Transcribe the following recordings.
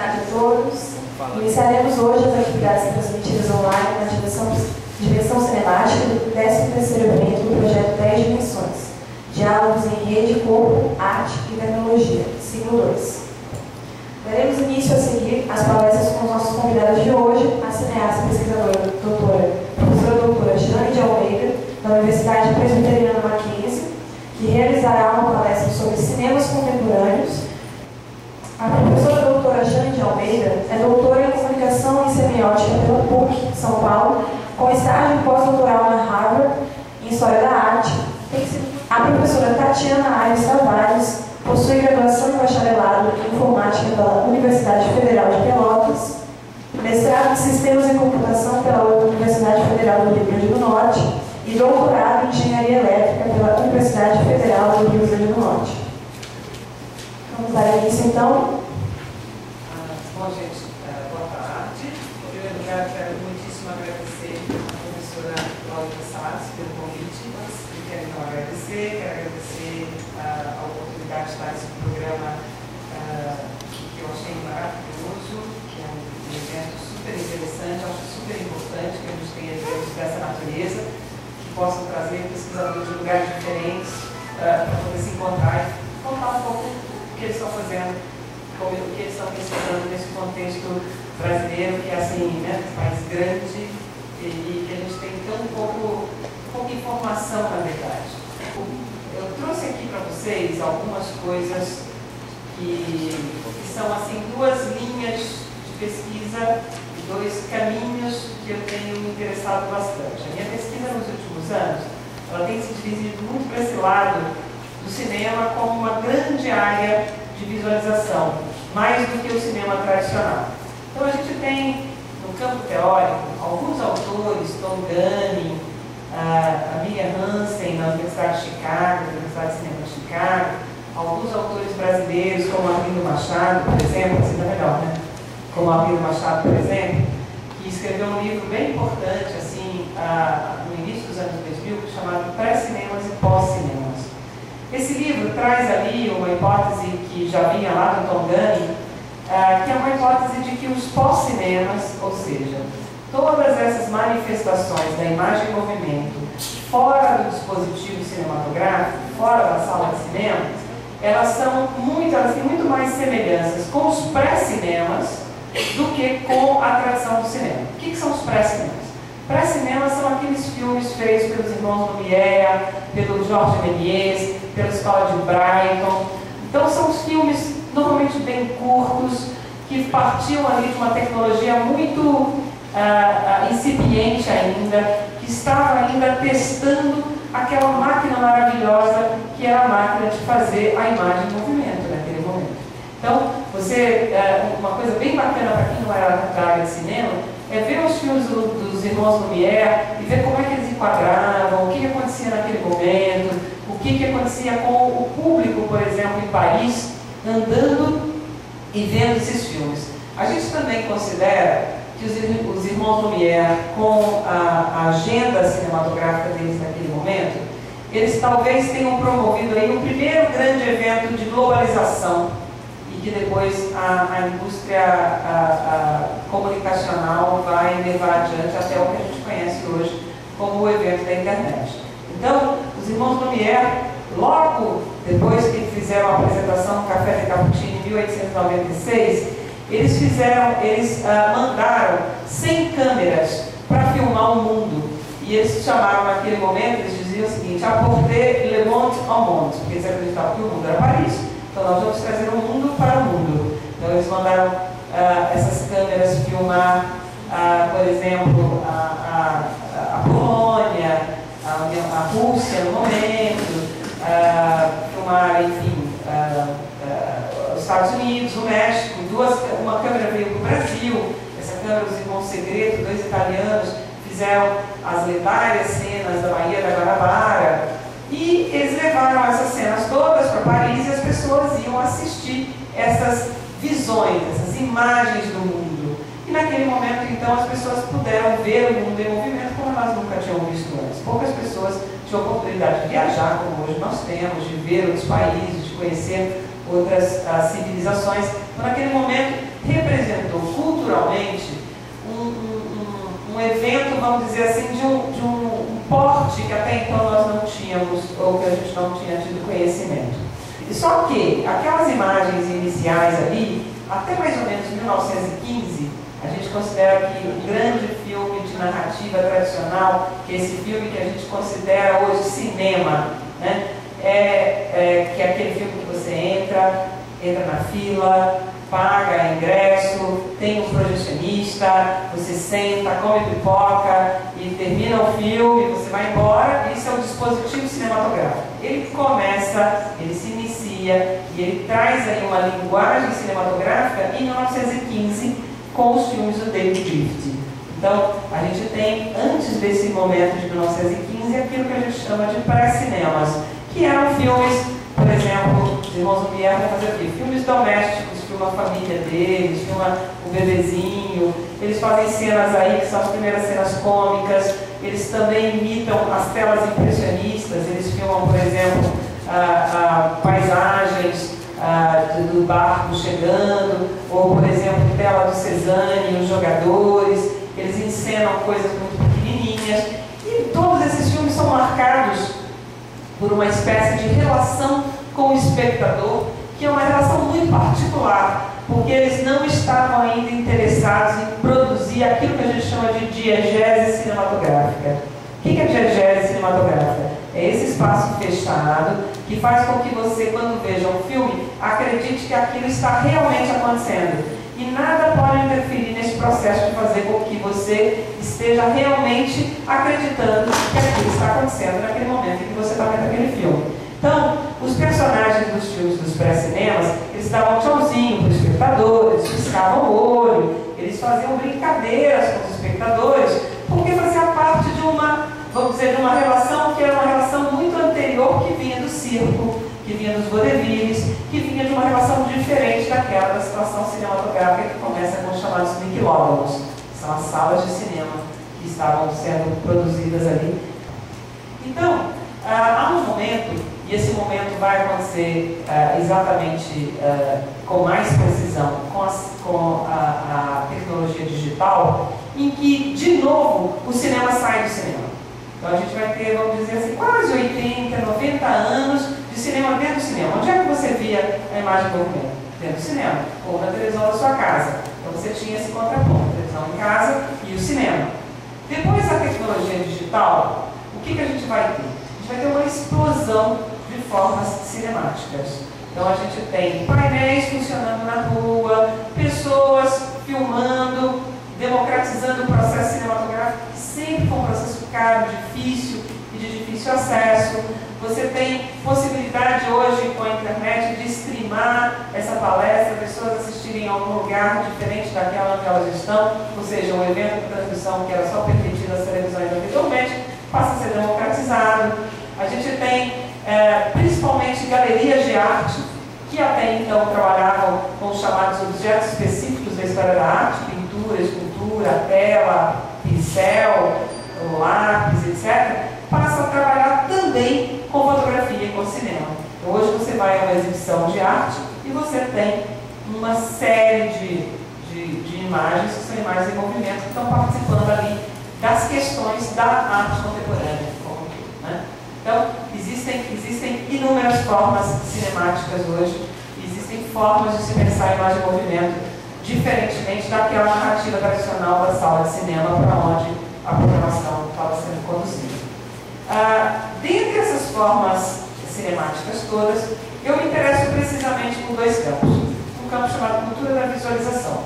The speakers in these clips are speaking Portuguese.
tarde a todos. Iniciaremos hoje as atividades transmitidas online na dimensão cinemática do 13º evento do projeto 10 Dimensões. Diálogos em Rede, Corpo, Arte e Tecnologia, ciclo 2. Daremos início a seguir às palestras com os nossos convidados de hoje, a cineasta e pesquisadora professora doutora Jane de Almeida, da Universidade Presbiteriana Mackenzie, que realizará uma palestra sobre cinemas contemporâneos. A professora doutora Jane de Almeida é doutora em Comunicação e Semiótica pela PUC, São Paulo, com estágio pós-doutoral na Harvard em História da Arte. A professora Tatiana Aires Tavares possui graduação em bacharelado em Informática pela Universidade Federal de Pelotas, mestrado em Sistemas de Computação pela Universidade Federal do Rio Grande do Norte e doutorado em Engenharia Elétrica pela Universidade Federal do Rio Grande do Norte. Vamos dar início, então. Bom, gente, boa tarde. Em primeiro lugar, quero muitíssimo agradecer à professora Cláudia Sassi pelo convite. E quero então agradecer a oportunidade de estar nesse programa que eu achei maravilhoso, que é um evento super interessante, acho super importante que a gente tenha eventos dessa natureza, que possam trazer pesquisadores de lugares diferentes para poder se encontrar e contar um pouco o que eles estão fazendo, o que eles estão pesquisando nesse contexto brasileiro, que é assim, né, um país grande e que a gente tem tão pouca informação, na verdade. Eu trouxe aqui para vocês algumas coisas que são assim, duas linhas de pesquisa, dois caminhos que eu tenho me interessado bastante. A minha pesquisa nos últimos anos, ela tem se dirigido muito para esse lado do cinema como uma grande área de visualização, mais do que o cinema tradicional. Então a gente tem, no campo teórico, alguns autores, Tom Gunning, a Miriam Hansen, na Universidade de Chicago, na Universidade de Cinema de Chicago, alguns autores brasileiros, como Arlindo Machado, por exemplo, assim tá melhor, né? Como Arlindo Machado, por exemplo, que escreveu um livro bem importante, assim, no início dos anos 2000, chamado Pré-Cinemas e Pós-Cinemas. Esse livro traz ali uma hipótese que já vinha lá do Tom Gunning, que é uma hipótese de que os pós-cinemas, ou seja, todas essas manifestações da imagem em movimento fora do dispositivo cinematográfico, fora da sala de cinema, elas têm muito mais semelhanças com os pré-cinemas do que com a tradição do cinema. O que são os pré-cinemas? Pré-cinemas são aqueles filmes feitos pelos irmãos Lumière, pelo Georges Méliès, pela escola de Brighton. Então são os filmes normalmente bem curtos, que partiam ali de uma tecnologia muito incipiente ainda, que estava ainda testando aquela máquina maravilhosa que era a máquina de fazer a imagem em movimento naquele momento. Então, uma coisa bem bacana para quem não era da área de cinema, é ver os filmes dos irmãos Lumière e ver como é que eles enquadravam, o que acontecia naquele momento, o que acontecia com o público, por exemplo, em Paris, andando e vendo esses filmes. A gente também considera que os irmãos Lumière, com a agenda cinematográfica deles naquele momento, eles talvez tenham promovido aí o primeiro grande evento de globalização e que depois a indústria comunicacional vai levar adiante até o que a gente conhece hoje como o evento da internet. Então, os irmãos Lumière, logo depois que fizeram a apresentação no Café de Cappuccino em 1896, eles mandaram 100 câmeras para filmar o mundo. E eles chamaram naquele momento, eles diziam o seguinte: apporter le monde au monde, porque eles acreditavam que o mundo era Paris. Então nós vamos trazer o mundo para o mundo. Então eles mandaram essas câmeras filmar, por exemplo, a Polônia, a Rússia no momento, filmar, enfim, os Estados Unidos, o México. Uma câmera veio para o Brasil, essa câmera os irmãos Segreto, dois italianos, fizeram as lendárias cenas da Baía da Guanabara, e eles levaram essas cenas todas para Paris e as pessoas iam assistir essas visões, essas imagens do mundo. E naquele momento, então, as pessoas puderam ver o mundo em movimento como elas nunca tinham visto antes. Poucas pessoas tinham a oportunidade de viajar como hoje nós temos, de ver outros países, de conhecer outras civilizações. Então, naquele momento, representou culturalmente um evento, vamos dizer assim, de um porte que até então nós não tínhamos, ou que a gente não tinha tido conhecimento. E só que aquelas imagens iniciais ali, até mais ou menos 1915, a gente considera que o grande filme de narrativa tradicional, que é esse filme que a gente considera hoje cinema, né? Que é aquele filme que você entra na fila, paga ingresso, tem um projecionista, você senta, come pipoca e termina o filme, você vai embora. Isso é o dispositivo cinematográfico. Ele começa, ele se inicia e ele traz aí uma linguagem cinematográfica em 1915 com os filmes do David Griffith. Então, a gente tem, antes desse momento de 1915, aquilo que a gente chama de pré-cinemas, que eram filmes, por exemplo, os irmãos Lumière vão fazer aqui, filmes domésticos, filma a família deles, filma o bebezinho, eles fazem cenas aí que são as primeiras cenas cômicas, eles também imitam as telas impressionistas, eles filmam, por exemplo, paisagens do barco chegando, ou, por exemplo, tela do Cézanne, os jogadores, eles encenam coisas muito pequenininhas, e todos esses filmes são marcados por uma espécie de relação com o espectador, que é uma relação muito particular, porque eles não estavam ainda interessados em produzir aquilo que a gente chama de diegese cinematográfica. O que é diegese cinematográfica? É esse espaço fechado que faz com que você, quando veja um filme, acredite que aquilo está realmente acontecendo. E nada pode interferir nesse processo de fazer com que você esteja realmente acreditando que aquilo está acontecendo naquele momento em que você está vendo aquele filme. Então, os personagens dos filmes dos pré-cinemas, eles davam tchauzinho para os espectadores, piscavam o olho, eles faziam brincadeiras com os espectadores, porque fazia parte de uma, vamos dizer, de uma relação que era uma relação muito anterior, que vinha do circo, que vinha dos vaudevilles, que vinha de uma relação diferente daquela da situação cinematográfica que começa com os chamados nickelódromos, que são as salas de cinema que estavam sendo produzidas ali. Então, há um momento, e esse momento vai acontecer exatamente com mais precisão com a tecnologia digital, em que, de novo, o cinema sai do cinema. Então a gente vai ter, vamos dizer assim, quase 80, 90 anos de cinema dentro do cinema. Onde é que você via a imagem em movimento? Dentro do cinema, ou na televisão da sua casa. Então você tinha esse contraponto, a televisão em casa e o cinema. Depois da tecnologia digital, o que a gente vai ter? A gente vai ter uma explosão de formas cinemáticas. Então a gente tem painéis funcionando na rua, pessoas filmando, democratizando o processo cinematográfico, que sempre foi um processo caro, difícil e de difícil acesso. Você tem possibilidade hoje com a internet de streamar essa palestra, pessoas assistirem a um lugar diferente daquela onde elas estão, ou seja, um evento de transmissão que era só permitido às televisões anteriormente, passa a ser democratizado. A gente tem principalmente galerias de arte, que até então trabalhavam com os chamados objetos específicos da história da arte, pintura, escultura, tela, pincel, lápis, etc., passa a trabalhar também com fotografia e com cinema. Então, hoje você vai a uma exibição de arte e você tem uma série de imagens, que são imagens em movimento, que estão participando ali das questões da arte contemporânea. Né? Então, existem inúmeras formas cinemáticas hoje, existem formas de se pensar a imagem em movimento, diferentemente daquela narrativa tradicional da sala de cinema para onde a programação estava sendo conduzida. Dentre essas formas cinemáticas todas, eu me interesso precisamente por dois campos. Um campo chamado cultura da visualização,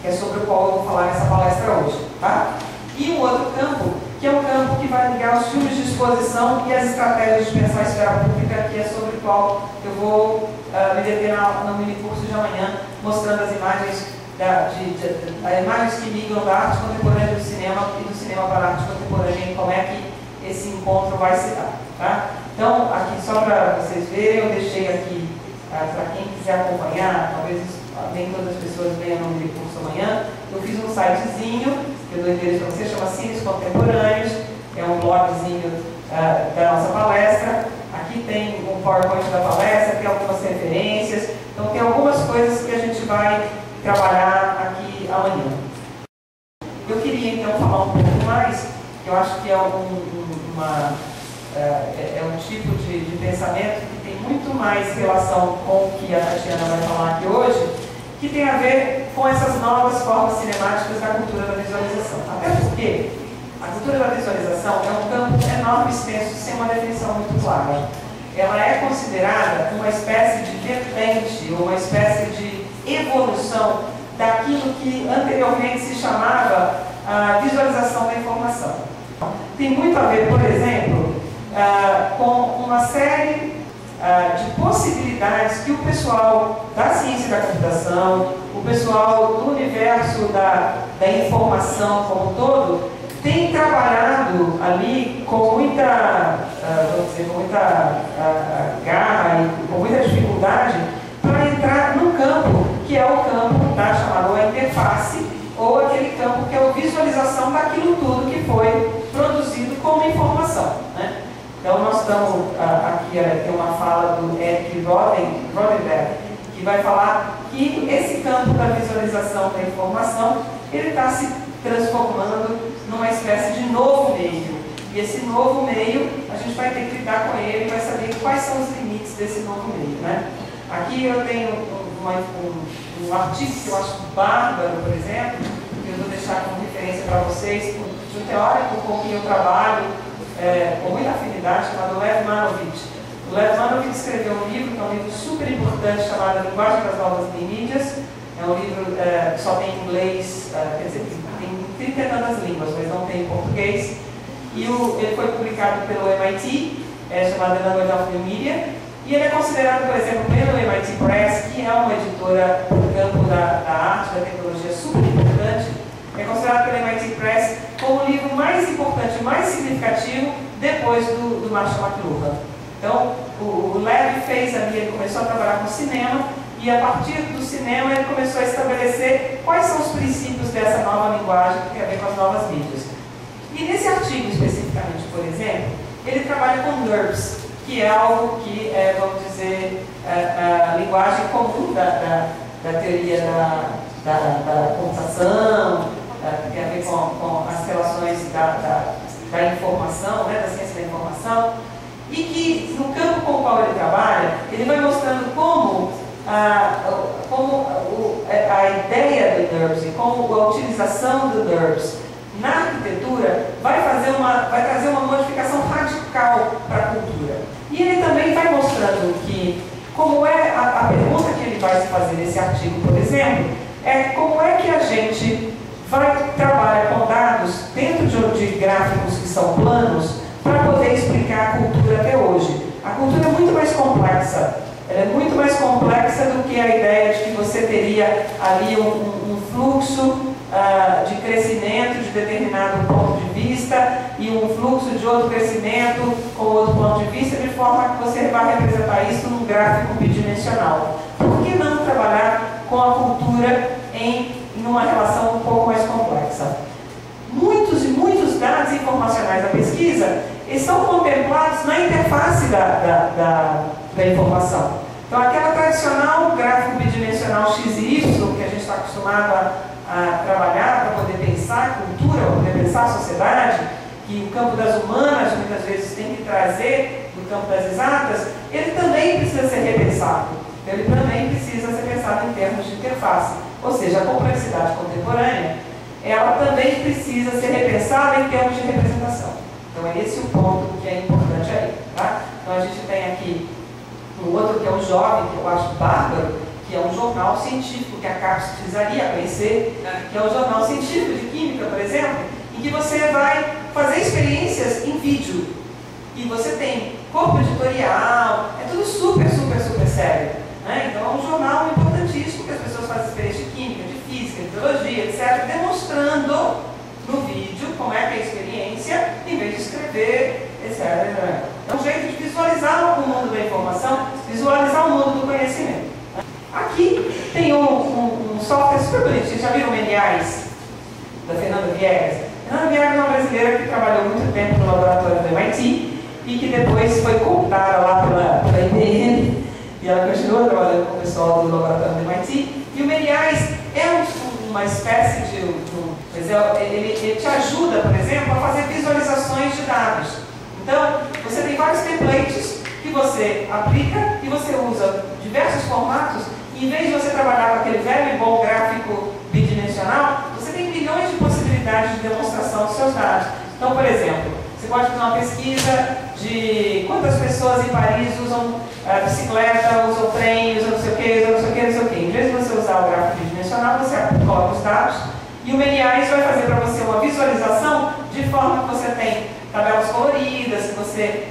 que é sobre o qual eu vou falar nessa palestra hoje. Tá? E um outro campo, que é um campo que vai ligar os filmes de exposição e as estratégias de pensar a esfera pública, que é sobre o qual eu vou me deter no minicurso de amanhã, mostrando as imagens, imagens que migram da arte contemporânea do cinema e do cinema para a arte contemporânea, e como é que esse encontro vai se dar. Tá? Então, aqui só para vocês verem, eu deixei aqui, para quem quiser acompanhar, talvez nem todas as pessoas venham no minicurso amanhã, eu fiz um sitezinho, que eu dou endereço para você, chama Cines Contemporâneos, é um blogzinho da nossa palestra. Aqui Aqui tem um PowerPoint da palestra, tem algumas referências, então tem algumas coisas que a gente vai trabalhar aqui amanhã. Eu queria então falar um pouco mais, que eu acho que é um tipo de pensamento que tem muito mais relação com o que a Tatiana vai falar aqui hoje, que tem a ver com essas novas formas cinemáticas da cultura da visualização. Até porque a cultura da visualização é um campo enorme, extenso, sem uma definição muito clara. Ela é considerada uma espécie de vertente, ou uma espécie de evolução daquilo que anteriormente se chamava a visualização da informação. Tem muito a ver, por exemplo, com uma série de possibilidades que o pessoal da ciência da computação, o pessoal do universo da informação como um todo, tem trabalhado ali com muita, vamos dizer, com muita garra e com muita dificuldade para entrar no campo que é o campo da chamada interface, ou aquele campo que é a visualização daquilo tudo que foi produzido como informação, né? Então nós estamos, aqui tem uma fala do Eric Rodenberg, que vai falar que esse campo da visualização da informação, ele está se transformando numa espécie de novo meio. E esse novo meio, a gente vai ter que lidar com ele e vai saber quais são os limites desse novo meio, né? Aqui eu tenho um artigo que eu acho bárbaro, por exemplo, que eu vou deixar como referência para vocês, de um teórico com quem eu trabalho com muita afinidade, chamado Lev Manovich. O Lev Manovich escreveu um livro, que é um livro super importante, chamado Linguagem das Novas Mídias. É um livro que só tem em inglês, quer dizer, tem 30 e tantas línguas, mas não tem em português. E ele foi publicado pelo MIT, chamado The Language of New Media. E ele é considerado, por exemplo, pelo MIT Press, que é uma editora do campo da arte, da tecnologia super importante, é considerado pelo MIT Press como o livro mais importante, mais significativo, depois do Marshall McLuhan. Então, o Lev fez ali, ele começou a trabalhar com cinema, e a partir do cinema ele começou a estabelecer quais são os princípios dessa nova linguagem que tem a ver com as novas mídias. E nesse artigo especificamente, por exemplo, ele trabalha com NURBS, que é algo que é, vamos dizer, a linguagem comum da teoria da computação, que tem a ver com as relações da informação, né, da ciência da informação, e que no campo com o qual ele trabalha, ele vai mostrando como a ideia do NURBS e como a utilização do NURBS na arquitetura vai trazer uma modificação radical para a cultura. E ele também vai mostrando que, como é a pergunta que ele vai se fazer nesse artigo, por exemplo, é como é que a gente vai trabalhar com dados dentro de gráficos que são planos para poder explicar a cultura até hoje. A cultura é muito mais complexa. Ela é muito mais complexa do que a ideia de que você teria ali um fluxo de crescimento de determinado ponto de vista e um fluxo de outro crescimento com outro ponto de vista, de forma que você vai representar isso num gráfico bidimensional. Por que não trabalhar com a cultura em uma relação um pouco mais complexa? Muitos e muitos dados informacionais da pesquisa estão contemplados na interface da informação. Então, aquela tradicional gráfico bidimensional X e Y, que a gente está acostumado a trabalhar para poder pensar a cultura, para poder pensar a sociedade, que o campo das humanas muitas vezes tem que trazer do campo das exatas, ele também precisa ser repensado. Ele também precisa ser pensado em termos de interface. Ou seja, a complexidade contemporânea, ela também precisa ser repensada em termos de representação. Então, é esse o ponto que é importante aí. Tá? Então, a gente tem aqui um outro que é um jovem, que eu acho bárbaro, que é um jornal científico que a CAPES precisaria conhecer, que é um jornal científico de química, por exemplo, em que você vai fazer experiências em vídeo. E você tem corpo editorial, é tudo super sério. Né? Então é um jornal importantíssimo que as pessoas fazem experiência de química, de física, de biologia, etc., demonstrando no vídeo como é que é a experiência, em vez de escrever, etc. É um jeito de visualizar o mundo da informação, visualizar o mundo do conhecimento. Aqui tem um software super bonitinho. Já viram o Meniais, da Fernanda Viegas? Fernanda Viegas é uma brasileira que trabalhou muito tempo no laboratório do MIT e que depois foi comprada lá pela IBM, e ela continua trabalhando com o pessoal do laboratório do MIT. E o Meliais é uma espécie ele te ajuda, por exemplo, a fazer visualizações de dados. Então, você tem vários templates que você aplica e você usa diversos formatos, e em vez de você trabalhar com aquele velho e bom gráfico bidimensional, você tem milhões de possibilidades de demonstração dos seus dados. Então, por exemplo, você pode fazer uma pesquisa de quantas pessoas em Paris usam bicicleta, usam trem, usam não sei o que, usam não sei o que, não sei o que. Em vez de você usar o gráfico bidimensional, você coloca os dados e o Meliais vai fazer para você uma visualização de forma que você tem tabelas coloridas, que você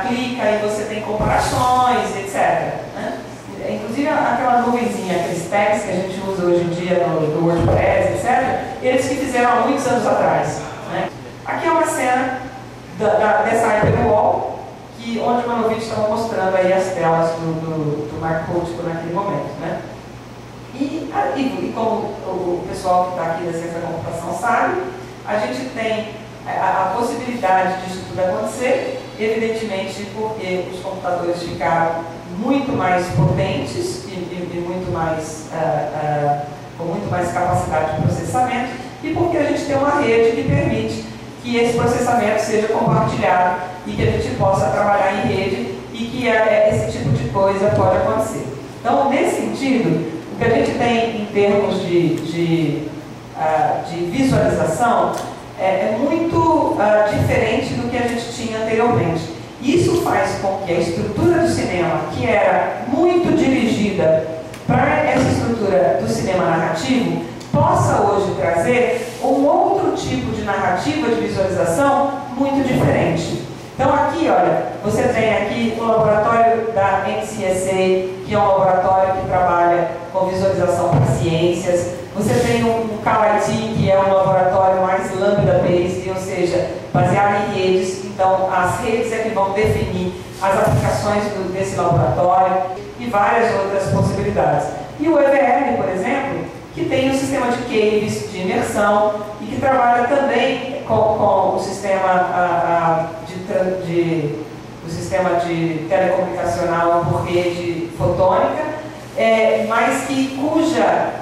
clica e você tem comparações, etc. Né? Inclusive aquela nuvenzinha, aqueles tags que a gente usa hoje em dia no WordPress, etc., eles que fizeram há muitos anos atrás. Né? Aqui é uma cena dessa Hyperwall, onde o Manovich estava mostrando aí as telas do Mark Rothko naquele momento. Né? E como o pessoal que está aqui da ciência da computação sabe, a gente tem a possibilidade disso tudo acontecer, evidentemente porque os computadores ficaram muito mais potentes e muito mais, com muito mais capacidade de processamento, e porque a gente tem uma rede que permite que esse processamento seja compartilhado e que a gente possa trabalhar em rede e que esse tipo de coisa pode acontecer. Então, nesse sentido, o que a gente tem em termos de visualização é muito diferente do que a gente tinha anteriormente. Isso faz com que a estrutura do cinema, que era muito dirigida para essa estrutura do cinema narrativo, possa hoje trazer um outro tipo de narrativa de visualização muito diferente. Então aqui, olha, você tem aqui o laboratório da NCSA, que é um laboratório que trabalha com visualização para ciências. Você tem o CalIT, que é um laboratório mais lambda-based, ou seja, baseado em redes. Então, as redes é que vão definir as aplicações desse laboratório e várias outras possibilidades. E o EVL, por exemplo, que tem um sistema de caves, de imersão, e que trabalha também com o sistema de telecomunicacional por rede fotônica, mas cuja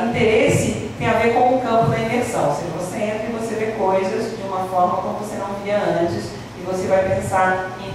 interesse tem a ver com o campo da imersão. Ou seja, você entra e você vê coisas de uma forma como você não via antes, e você vai pensar em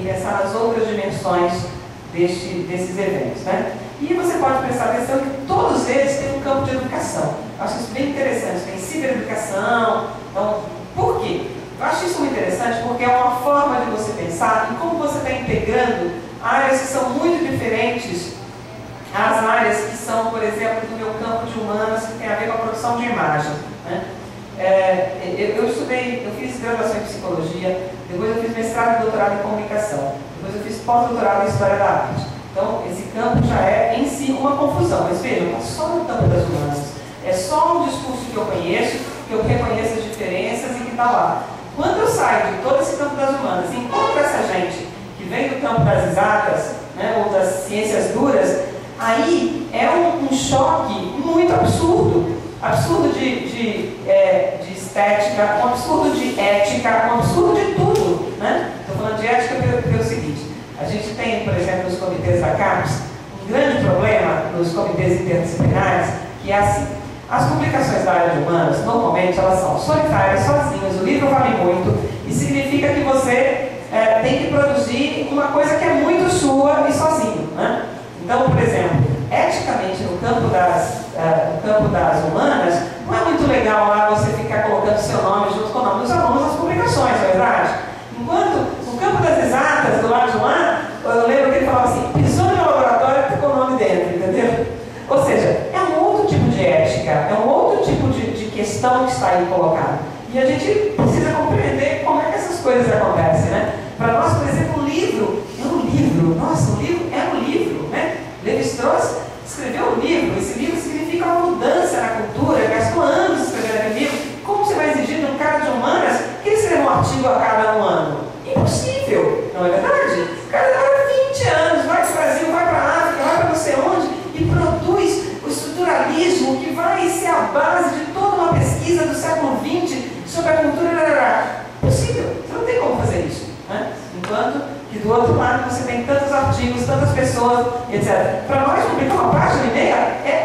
pensar nas outras dimensões desses eventos. Né? E você pode prestar atenção que todos eles têm um campo de educação. Eu acho isso bem interessante. Tem cibereducação. Então, por quê? Eu acho isso muito interessante porque é uma forma de você pensar em como você está integrando áreas que são muito diferentes às áreas que são, por exemplo, do meu campo de humanas, que tem a ver com a produção de imagem. Né? Eu fiz graduação em psicologia, depois eu fiz mestrado e doutorado em comunicação, depois eu fiz pós-doutorado em história da arte. Então, esse campo já é em si uma confusão, mas vejam, não é só no campo das humanas, é só um discurso que eu conheço, que eu reconheço as diferenças e que está lá. Quando eu saio de todo esse campo das humanas e encontro essa gente que vem do campo das exatas, né, ou das ciências duras, aí é um choque muito absurdo. Absurdo de estética, um absurdo de ética, um absurdo de tudo. Né? Estou falando de ética porque é o seguinte, a gente tem, por exemplo, nos comitês da CAPES, um grande problema nos comitês interdisciplinares, que é assim, as publicações da área de humanas, normalmente, elas são solitárias, sozinhas, o livro vale muito, e significa que você tem que produzir uma coisa que é muito sua e sozinho. Né? Então, por exemplo, eticamente, no campo das humanas, não é muito legal lá você ficar colocando seu nome junto com o nome dos alunos nas publicações, não é verdade? Enquanto no campo das exatas, do lado de lá, eu lembro que ele falava assim, pisou no meu laboratório que ficou o nome dentro, entendeu? Ou seja, é um outro tipo de ética, é um outro tipo de questão que está aí colocada. E a gente precisa compreender como é que essas coisas acontecem, né? Para nós, por exemplo, o livro é um livro. Nossa, o livro é um livro, né? Lévi-Strauss escreveu um livro. Esse livro significa uma mudança na cultura. Ele gastou anos escrevendo aquele livro. Como você vai exigir de um cara de humanas que ele escreva um artigo a cada ano? Impossível, não é verdade? O cara demora 20 anos, vai para o Brasil, vai para a África, vai para não sei onde e produz o estruturalismo que vai ser a base de toda uma pesquisa do século XX sobre a cultura. Impossível, você não tem como fazer isso. Né? enquanto que do outro lado você tem tantos artigos, tantas pessoas, etc. Para nós, publicar uma página e meia é